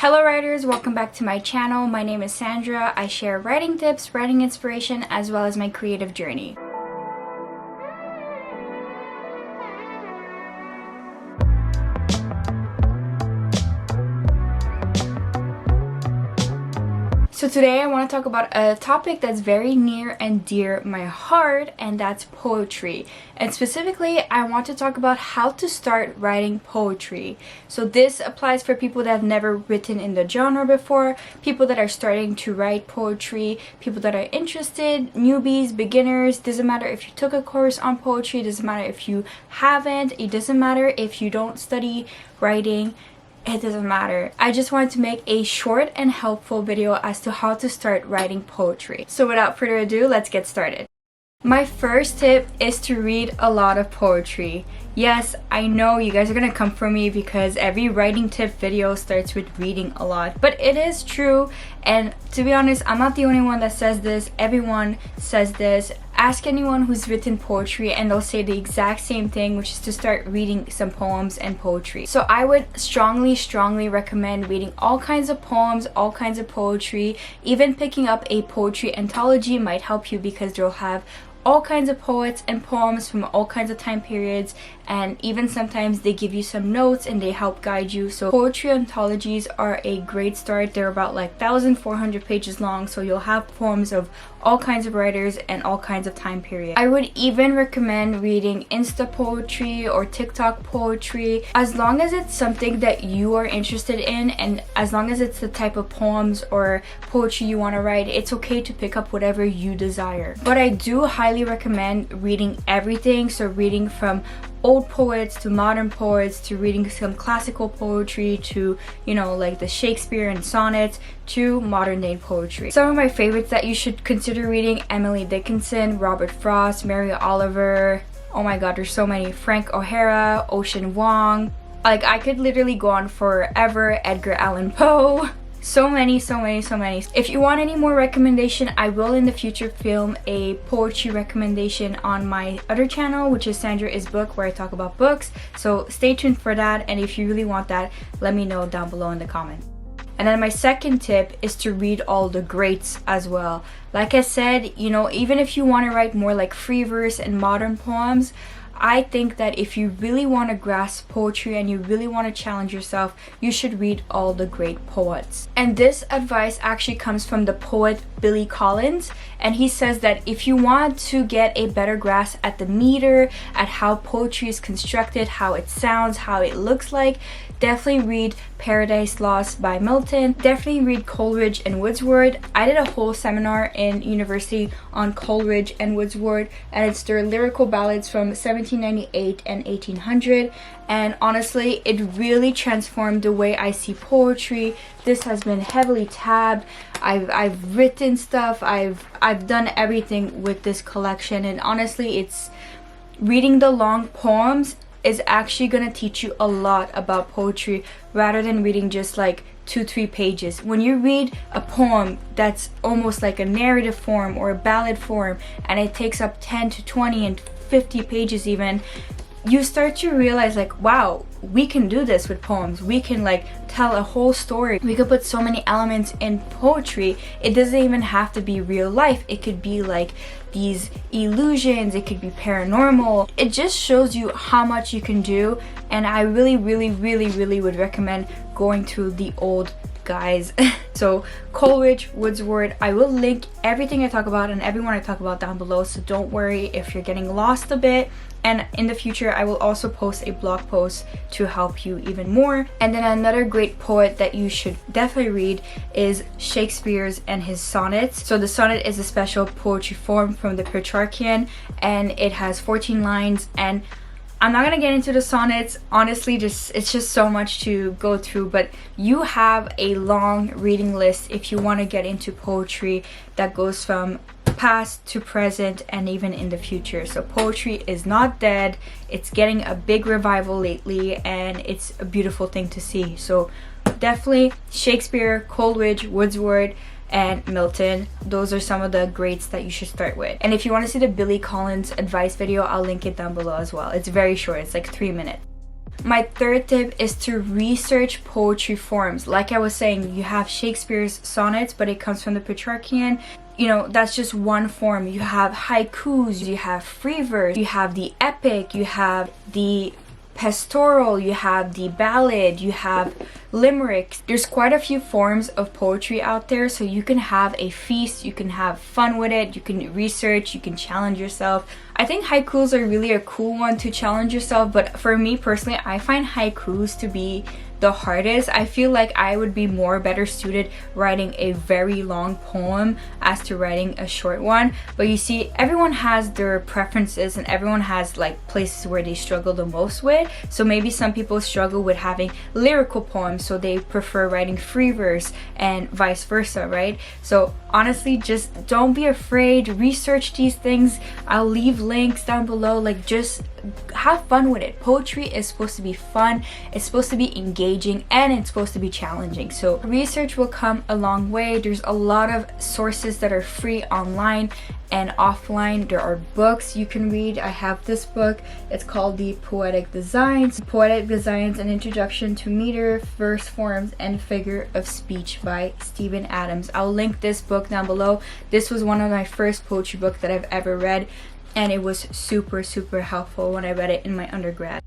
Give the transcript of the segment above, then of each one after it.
Hello writers, welcome back to my channel. My name is Sandra. I share writing tips, writing inspiration, as well as my creative journey. So today I want to talk about a topic that's very near and dear my heart, and that's poetry. And specifically, I want to talk about how to start writing poetry. So this applies for people that have never written in the genre before, people that are starting to write poetry, people that are interested, newbies, beginners. Doesn't matter if you took a course on poetry, doesn't matter if you haven't, it doesn't matter if you don't study writing. It doesn't matter. I just wanted to make a short and helpful video as to how to start writing poetry. So without further ado, let's get started. My first tip is to read a lot of poetry. Yes, I know you guys are gonna come for me because every writing tip video starts with reading a lot, but it is true. And to be honest, I'm not the only one that says this. Everyone says this. Ask anyone who's written poetry and they'll say the exact same thing, which is to start reading some poems and poetry. So I would strongly recommend reading all kinds of poems, all kinds of poetry. Even picking up a poetry anthology might help you because they'll have all kinds of poets and poems from all kinds of time periods, and even sometimes they give you some notes and they help guide you. So poetry anthologies are a great start. They're about like 1,400 pages long, so you'll have poems of all kinds of writers and all kinds of time periods. I would even recommend reading Insta poetry or TikTok poetry, as long as it's something that you are interested in and as long as it's the type of poems or poetry you want to write. It's okay to pick up whatever you desire. But I do highly recommend reading everything. So reading from old poets to modern poets, to reading some classical poetry, to, you know, like the Shakespeare and sonnets, to modern day poetry. Some of my favorites that you should consider reading: Emily Dickinson, Robert Frost, Mary Oliver. Oh my god, there's so many. Frank O'Hara, Ocean Vuong. Like, I could literally go on forever. Edgar Allan Poe. So many. If you want any more recommendation, I will in the future film a poetry recommendation on my other channel, which is Sandra is Book, where I talk about books. So stay tuned for that, and if you really want that, let me know down below in the comments. And then my second tip is to read all the greats as well. Like I said, you know, even if you want to write more like free verse and modern poems, I think that if you really want to grasp poetry and you really want to challenge yourself, you should read all the great poets. And this advice actually comes from the poet Billy Collins, and he says that if you want to get a better grasp at the meter, at how poetry is constructed, how it sounds, how it looks like, definitely read Paradise Lost by Milton. Definitely read Coleridge and Wordsworth. I did a whole seminar in university on Coleridge and Wordsworth, and it's their lyrical ballads from 1798 and 1800. And honestly, it really transformed the way I see poetry. This has been heavily tabbed. I've written stuff. I've done everything with this collection, and honestly, it's reading the long poems is actually gonna teach you a lot about poetry rather than reading just like 2-3 pages. When you read a poem that's almost like a narrative form or a ballad form, and it takes up 10 to 20 and 50 pages even, you start to realize like, wow, we can do this with poems. We can like tell a whole story. We could put so many elements in poetry. It doesn't even have to be real life. It could be like these illusions, it could be paranormal. It just shows you how much you can do, and I really would recommend going to the old guys. So Coleridge, Wordsworth, I will link everything I talk about and everyone I talk about down below, so don't worry if you're getting lost a bit. And in the future, I will also post a blog post to help you even more. And then another great poet that you should definitely read is Shakespeare's and his sonnets. So the sonnet is a special poetry form from the Petrarchian, and it has 14 lines. And I'm not gonna get into the sonnets, honestly, it's just so much to go through, but you have a long reading list if you want to get into poetry that goes from past to present and even in the future. So poetry is not dead. It's getting a big revival lately, and it's a beautiful thing to see. So definitely Shakespeare, Coleridge, Wordsworth, and Milton. Those are some of the greats that you should start with. And if you want to see the Billy Collins advice video, I'll link it down below as well. It's very short, it's like 3 minutes. My third tip is to research poetry forms. Like I was saying, you have Shakespeare's sonnets, but it comes from the Petrarchian. You know, that's just one form. You have haikus, you have free verse, you have the epic, you have the pastoral, you have the ballad, you have limericks. There's quite a few forms of poetry out there, so you can have a feast, you can have fun with it, you can research, you can challenge yourself. I think haikus are really a cool one to challenge yourself, but for me personally, I find haikus to be the hardest. I feel like I would be better suited writing a very long poem as to writing a short one. But you see, everyone has their preferences and everyone has like places where they struggle the most with. So maybe some people struggle with having lyrical poems, so they prefer writing free verse and vice versa, right? So honestly, just don't be afraid, research these things. I'll leave links down below. Like, just have fun with it. Poetry is supposed to be fun, it's supposed to be engaging, and it's supposed to be challenging. So research will come a long way. There's a lot of sources that are free online and offline. There are books you can read. I have this book, it's called The Poetic Designs, An Introduction to Meter, Verse Forms, and Figure of Speech by Stephen Adams. I'll link this book down below. This was one of my first poetry books that I've ever read, and it was super helpful when I read it in my undergrad.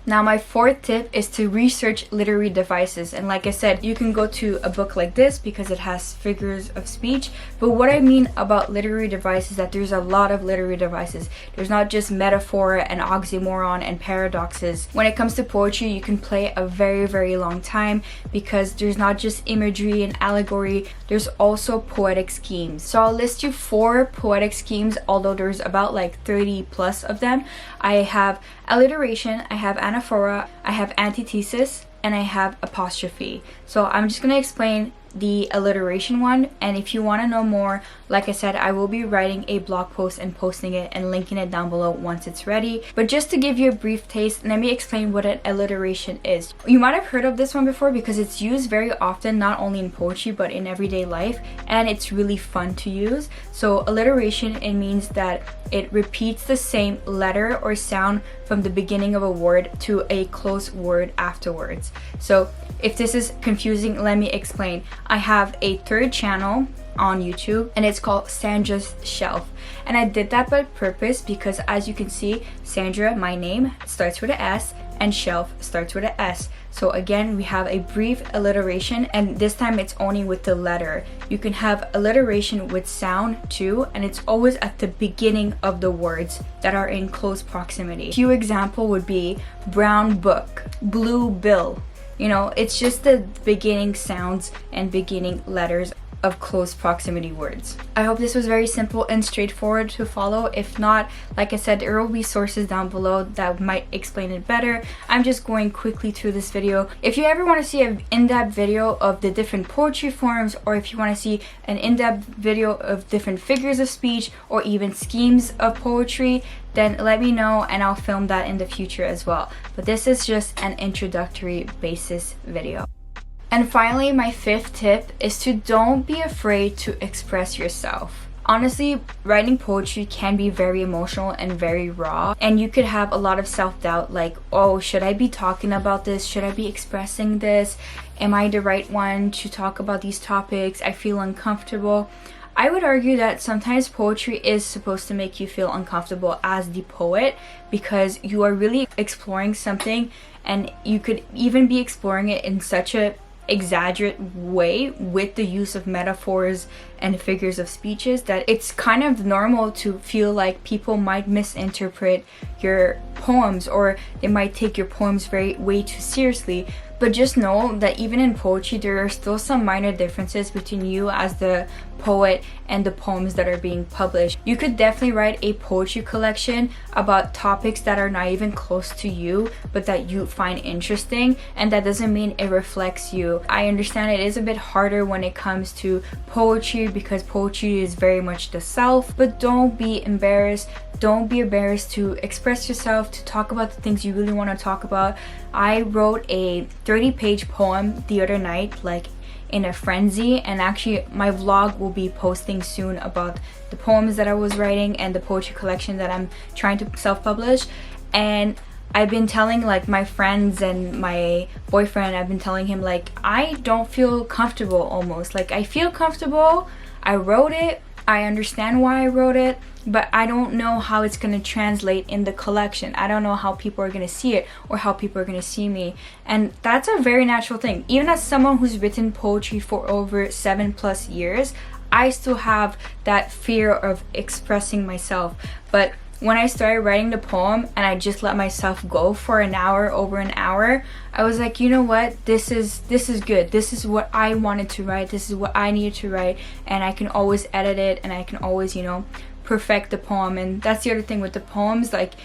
Now, my fourth tip is to research literary devices. And like I said, you can go to a book like this because it has figures of speech. But what I mean about literary devices is that there's a lot of literary devices. There's not just metaphor and oxymoron and paradoxes. When it comes to poetry, you can play a very long time because there's not just imagery and allegory, there's also poetic schemes. So I'll list you 4 poetic schemes, although there's about like 30 plus of them. I have alliteration, I have anaphora, I have antithesis, and I have apostrophe. So I'm just going to explain the alliteration one, and if you want to know more, like I said, I will be writing a blog post and posting it and linking it down below once it's ready. But just to give you a brief taste, let me explain what an alliteration is. You might have heard of this one before because it's used very often, not only in poetry but in everyday life, and it's really fun to use. So alliteration, it means that it repeats the same letter or sound from the beginning of a word to a close word afterwards. So if this is confusing, let me explain. I have a third channel on YouTube and it's called Sandra's Shelf, and I did that by purpose because, as you can see, Sandra, my name, starts with an S, and shelf starts with an S. So again, we have a brief alliteration, and this time it's only with the letter. You can have alliteration with sound too, and it's always at the beginning of the words that are in close proximity. A few example would be brown book, blue bill. You know, it's just the beginning sounds and beginning letters of close proximity words. I hope this was very simple and straightforward to follow. If not, like I said, there will be sources down below that might explain it better. I'm just going quickly through this video. If you ever want to see an in-depth video of the different poetry forms, or if you want to see an in-depth video of different figures of speech or even schemes of poetry, then let me know and I'll film that in the future as well. But this is just an introductory basis video. And finally, my 5th tip is to don't be afraid to express yourself. Honestly, writing poetry can be very emotional and very raw, and you could have a lot of self-doubt, like, oh, should I be talking about this? Should I be expressing this? Am I the right one to talk about these topics? I feel uncomfortable. I would argue that sometimes poetry is supposed to make you feel uncomfortable as the poet, because you are really exploring something, and you could even be exploring it in such a exaggerate way with the use of metaphors and figures of speeches that it's kind of normal to feel like people might misinterpret your poems, or they might take your poems way too seriously. But just know that even in poetry, there are still some minor differences between you as the poet and the poems that are being published. You could definitely write a poetry collection about topics that are not even close to you, but that you find interesting, and that doesn't mean it reflects you. I understand it is a bit harder when it comes to poetry because poetry is very much the self, but don't be embarrassed. Don't be embarrassed to express yourself, to talk about the things you really want to talk about. I wrote a 30-page poem the other night, like in a frenzy, and actually my vlog will be posting soon about the poems that I was writing and the poetry collection that I'm trying to self-publish. And I've been telling like my friends and my boyfriend, I've been telling him like I don't feel comfortable almost. Like I feel comfortable, I wrote it, I understand why I wrote it, but I don't know how it's going to translate in the collection. I don't know how people are going to see it or how people are going to see me. And that's a very natural thing. Even as someone who's written poetry for over 7+ years, I still have that fear of expressing myself. But when I started writing the poem and I just let myself go for an hour, over an hour, I was like, you know what, this is good. This is what I wanted to write. This is what I needed to write, and I can always edit it, and I can always, you know, perfect the poem. And that's the other thing with the poems, like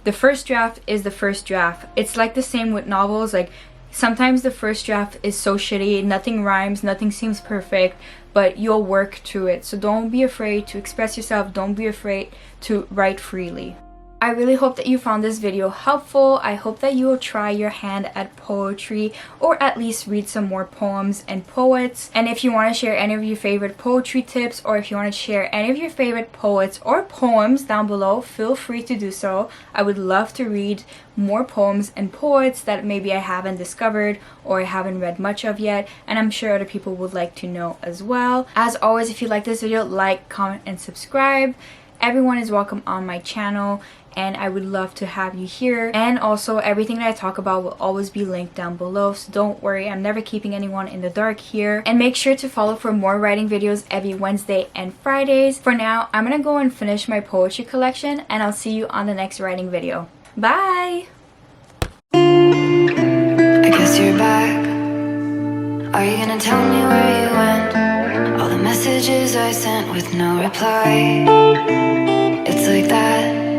the first draft is the first draft. It's like the same with novels. Like sometimes the first draft is so shitty, nothing rhymes, nothing seems perfect, but you'll work through it. So don't be afraid to express yourself. Don't be afraid to write freely. I really hope that you found this video helpful. I hope that you will try your hand at poetry, or at least read some more poems and poets. And if you want to share any of your favorite poetry tips, or if you want to share any of your favorite poets or poems down below, feel free to do so. I would love to read more poems and poets that maybe I haven't discovered or I haven't read much of yet, and I'm sure other people would like to know as well. As always, if you like this video, like, comment, and subscribe. Everyone is welcome on my channel, and I would love to have you here. And also, everything that I talk about will always be linked down below, so don't worry, I'm never keeping anyone in the dark here. And make sure to follow for more writing videos every Wednesday and Fridays. For now, I'm gonna go and finish my poetry collection, and I'll see you on the next writing video. Bye! I guess you're back. Are you gonna tell me where you went? All the messages I sent with no reply. It's like that.